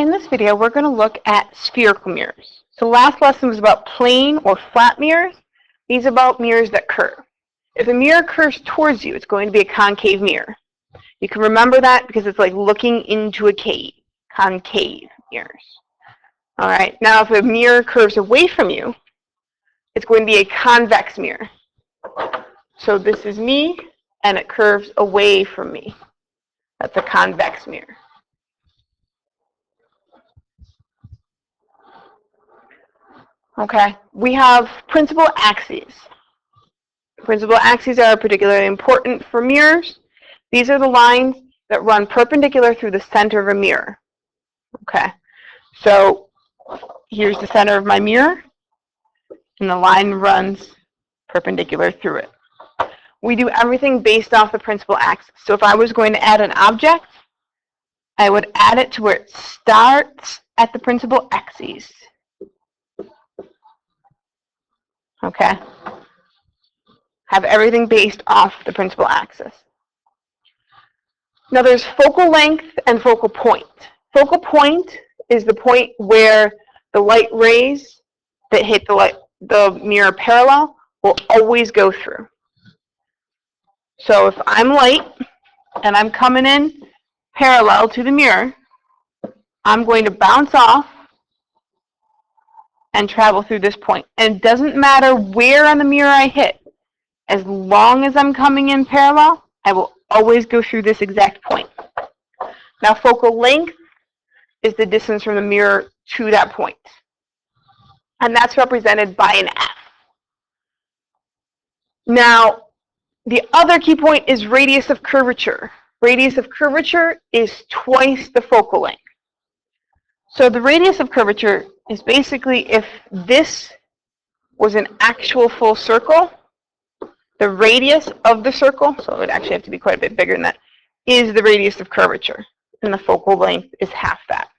in this video, we're going to look at spherical mirrors. So last lesson was about plane or flat mirrors. These are about mirrors that curve. If a mirror curves towards you, it's going to be a concave mirror. You can remember that because it's like looking into a cave. Concave mirrors. All right. Now, if a mirror curves away from you, it's going to be a convex mirror. So this is me, and it curves away from me. That's a convex mirror. Okay, we have principal axes. Principal axes are particularly important for mirrors. These are the lines that run perpendicular through the center of a mirror. Okay, so here's the center of my mirror, and the line runs perpendicular through it. We do everything based off the principal axis. So if I was going to add an object, I would add it to where it starts at the principal axis. Okay? Have everything based off the principal axis. Now there's focal length and focal point. Focal point is the point where the light rays that hit the mirror parallel will always go through. So if I'm light and I'm coming in parallel to the mirror, I'm going to bounce off and travel through this point. And it doesn't matter where on the mirror I hit. As long as I'm coming in parallel, I will always go through this exact point. Now, focal length is the distance from the mirror to that point. And that's represented by an F. Now, the other key point is radius of curvature. Radius of curvature is twice the focal length. So the radius of curvature is basically if this was an actual full circle, the radius of the circle, so it would actually have to be quite a bit bigger than that, is the radius of curvature. And the focal length is half that.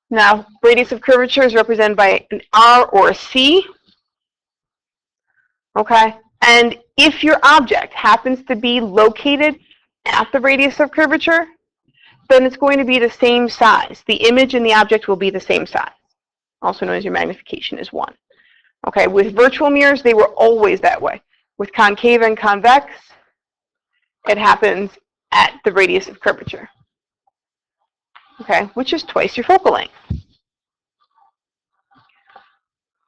Now, radius of curvature is represented by an R or a C. Okay? And if your object happens to be located at the radius of curvature, then it's going to be the same size. The image and the object will be the same size, also known as your magnification is 1. Okay, with virtual mirrors, they were always that way. With concave and convex, it happens at the radius of curvature, okay, which is twice your focal length.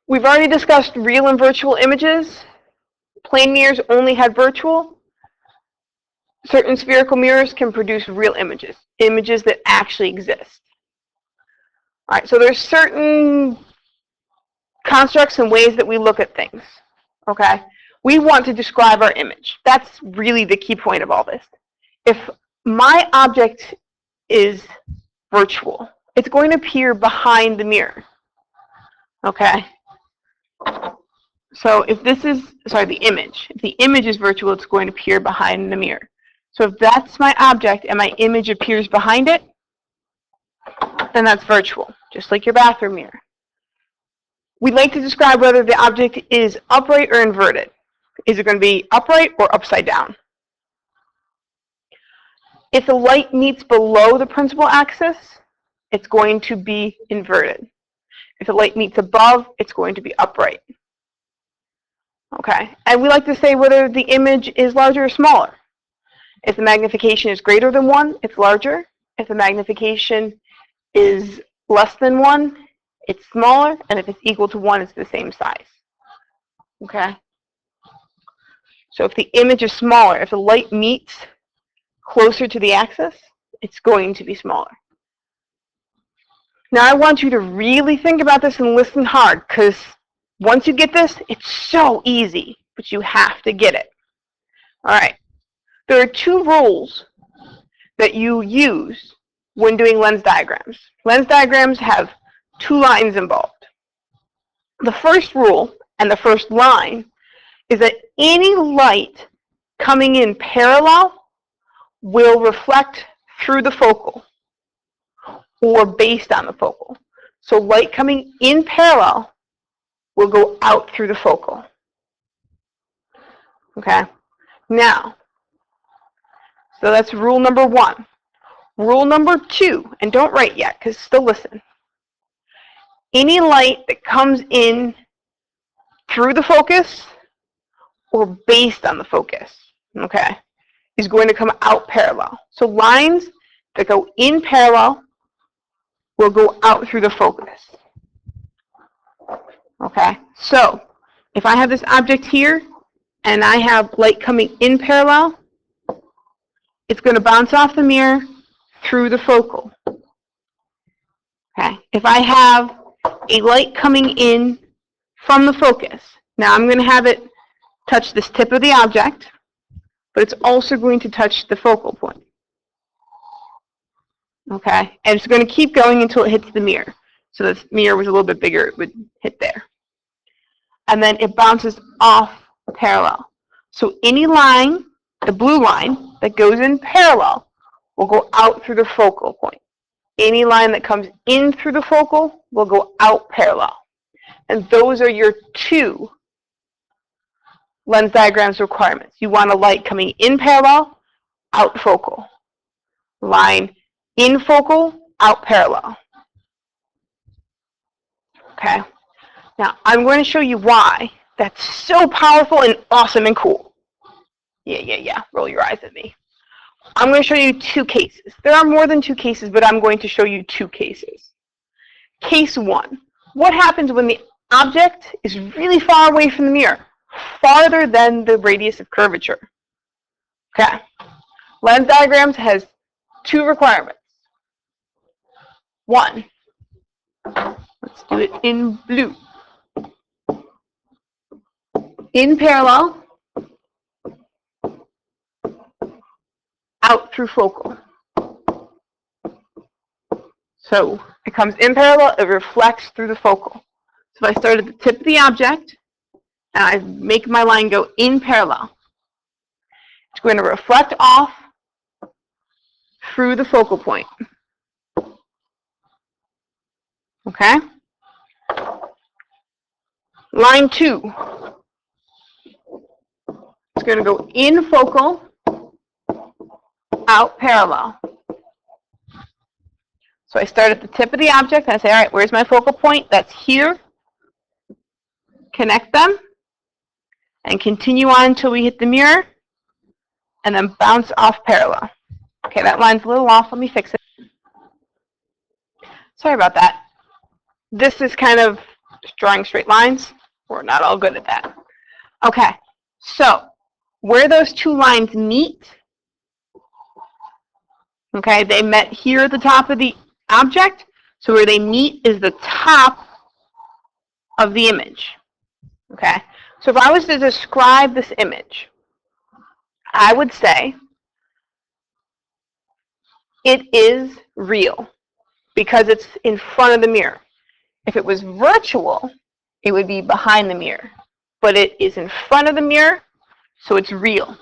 We've already discussed real and virtual images. Plane mirrors only had virtual. Certain spherical mirrors can produce real images, images that actually exist. All right, so there's certain constructs and ways that we look at things, okay? We want to describe our image. That's really the key point of all this. If my object is virtual, it's going to appear behind the mirror, okay? So if this is, sorry, the image. If the image is virtual, it's going to appear behind the mirror. So if that's my object and my image appears behind it, then that's virtual, just like your bathroom mirror. We'd like to describe whether the object is upright or inverted. Is it going to be upright or upside down? If the light meets below the principal axis, it's going to be inverted. If the light meets above, it's going to be upright. Okay, and we like to say whether the image is larger or smaller. If the magnification is greater than 1, it's larger. If the magnification is less than 1, it's smaller. And if it's equal to 1, it's the same size. Okay? So if the image is smaller, if the light meets closer to the axis, it's going to be smaller. Now I want you to really think about this and listen hard, because once you get this, it's so easy, but you have to get it. All right. There are 2 rules that you use when doing lens diagrams. Lens diagrams have 2 lines involved. The first rule and the first line is that any light coming in parallel will reflect through the focal or based on the focal. So light coming in parallel will go out through the focal. Okay? Now, so that's rule number 1. Rule number 2, and don't write yet, because still listen. Any light that comes in through the focus or based on the focus, okay, is going to come out parallel. So lines that go in parallel will go out through the focus. Okay, so if I have this object here and I have light coming in parallel, it's going to bounce off the mirror through the focal. Okay, if I have a light coming in from the focus, now I'm going to have it touch this tip of the object, but it's also going to touch the focal point. Okay, and it's going to keep going until it hits the mirror. So if the mirror was a little bit bigger, it would hit there. And then it bounces off parallel. So any line, the blue line, that goes in parallel will go out through the focal point. Any line that comes in through the focal will go out parallel. And those are your 2 lens diagrams requirements. You want a light coming in parallel, out focal. Line in focal, out parallel. Okay. Now, I'm going to show you why that's so powerful and awesome and cool. Yeah. Roll your eyes at me. I'm going to show you 2 cases. There are more than 2 cases, but I'm going to show you 2 cases. Case 1. What happens when the object is really far away from the mirror? Farther than the radius of curvature. Okay. Lens diagrams has 2 requirements. 1. Let's do it in blue. In parallel, out through focal. So it comes in parallel, it reflects through the focal. So if I start at the tip of the object, and I make my line go in parallel, it's going to reflect off through the focal point. Okay? Line 2. It's going to go in focal, out parallel. So I start at the tip of the object, and I say, all right, where's my focal point? That's here. Connect them, and continue on until we hit the mirror, and then bounce off parallel. Okay, that line's a little off. Let me fix it. Sorry about that. This is kind of drawing straight lines. We're not all good at that. Okay, so where those 2 lines meet, okay, they met here at the top of the object. So where they meet is the top of the image. Okay, so if I was to describe this image, I would say it is real because it's in front of the mirror. If it was virtual, it would be behind the mirror. But it is in front of the mirror, so it's real.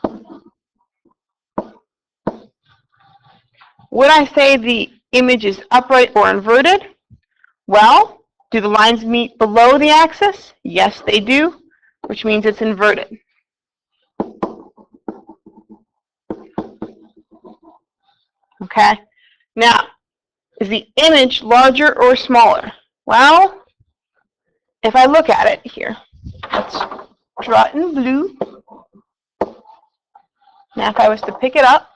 Would I say the image is upright or inverted? Well, do the lines meet below the axis? Yes, they do, which means it's inverted. Okay, now, is the image larger or smaller? Well, if I look at it here, let's draw it in blue. Now, if I was to pick it up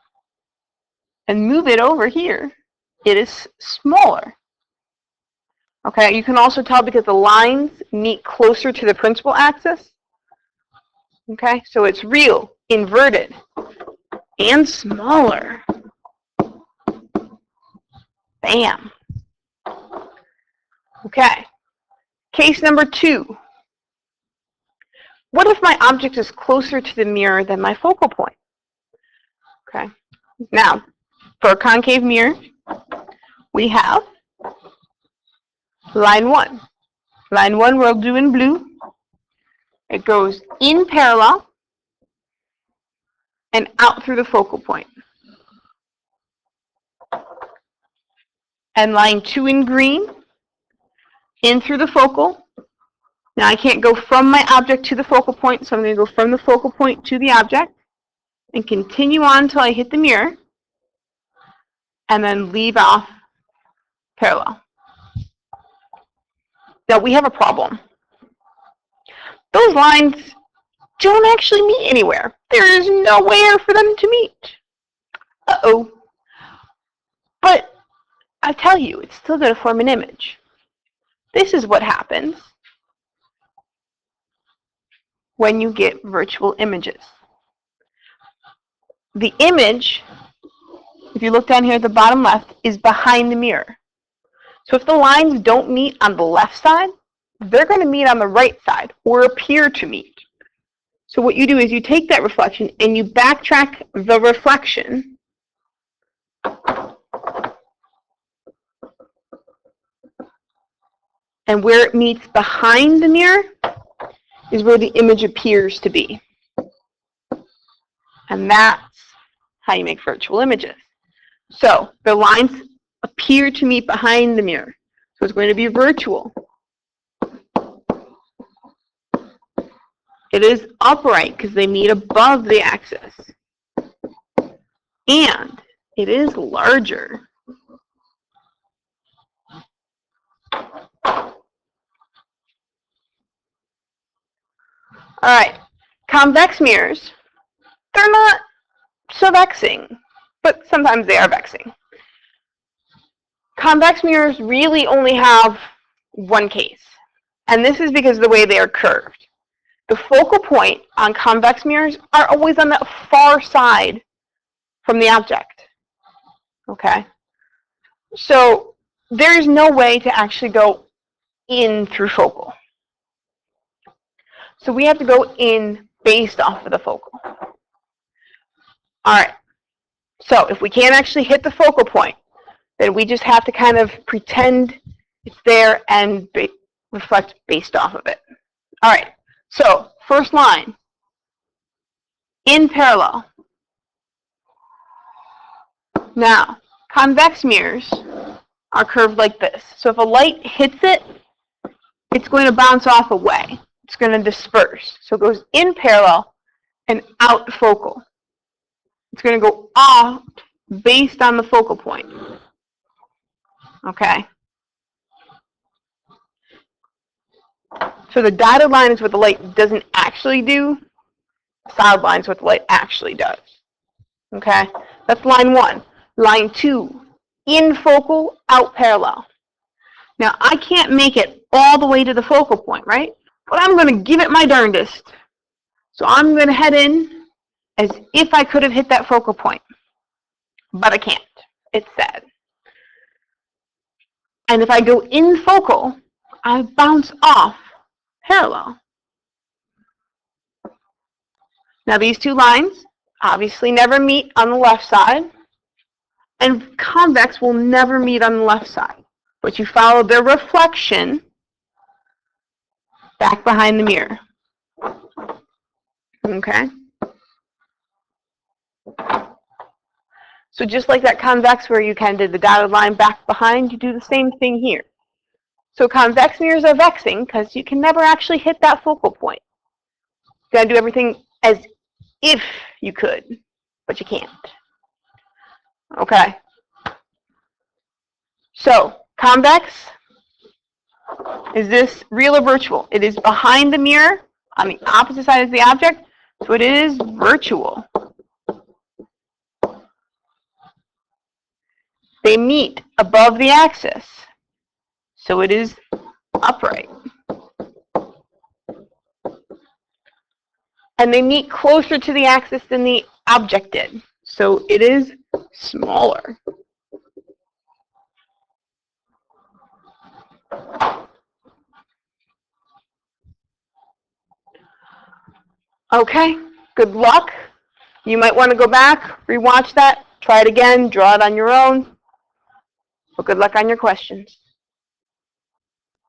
and move it over here, it is smaller. Okay, you can also tell because the lines meet closer to the principal axis. Okay, so it's real, inverted, and smaller. Bam. Okay, case number 2. What if my object is closer to the mirror than my focal point? Okay, now, for a concave mirror, we have line 1. Line 1 we'll do in blue. It goes in parallel and out through the focal point. And line 2 in green, in through the focal. Now I can't go from my object to the focal point, so I'm going to go from the focal point to the object and continue on until I hit the mirror. and then leave off parallel. Now we have a problem. Those lines don't actually meet anywhere. There is nowhere for them to meet. Uh-oh. But I tell you, it's still going to form an image. This is what happens when you get virtual images. The image, if you look down here at the bottom left, is behind the mirror. So if the lines don't meet on the left side, they're going to meet on the right side, or appear to meet. So what you do is you take that reflection and you backtrack the reflection and where it meets behind the mirror is where the image appears to be. And that's how you make virtual images. So the lines appear to meet behind the mirror. So it's going to be virtual. It is upright because they meet above the axis. And it is larger. All right, convex mirrors, they're not so vexing, but sometimes they are vexing. Convex mirrors really only have one case, and this is because of the way they are curved. The focal point on convex mirrors are always on the far side from the object, okay? So there is no way to actually go in through focal. So we have to go in based off of the focal. All right, so if we can't actually hit the focal point, then we just have to kind of pretend it's there and reflect based off of it. All right, so first line, in parallel. Now, convex mirrors are curved like this. So if a light hits it, it's going to bounce off away. It's going to disperse. So it goes in parallel and out focal. It's going to go off based on the focal point. Okay? So the dotted line is what the light doesn't actually do. The solid line is what the light actually does. Okay? That's line 1. Line 2, in focal, out parallel. Now, I can't make it all the way to the focal point, right? But I'm going to give it my darndest. So I'm going to head in as if I could have hit that focal point. But I can't. It's sad. And if I go in focal, I bounce off parallel. Now these two lines obviously never meet on the left side. And convex will never meet on the left side. But you follow their reflection back behind the mirror. Okay? So just like that convex where you kind of did the dotted line back behind, you do the same thing here. So convex mirrors are vexing because you can never actually hit that focal point. You gotta do everything as if you could, but you can't. Okay? So, convex, is this real or virtual? It is behind the mirror on the opposite side of the object, so it is virtual. They meet above the axis, so it is upright. And they meet closer to the axis than the object did, so it is smaller. Okay, good luck. You might want to go back, rewatch that, try it again, draw it on your own. But good luck on your questions.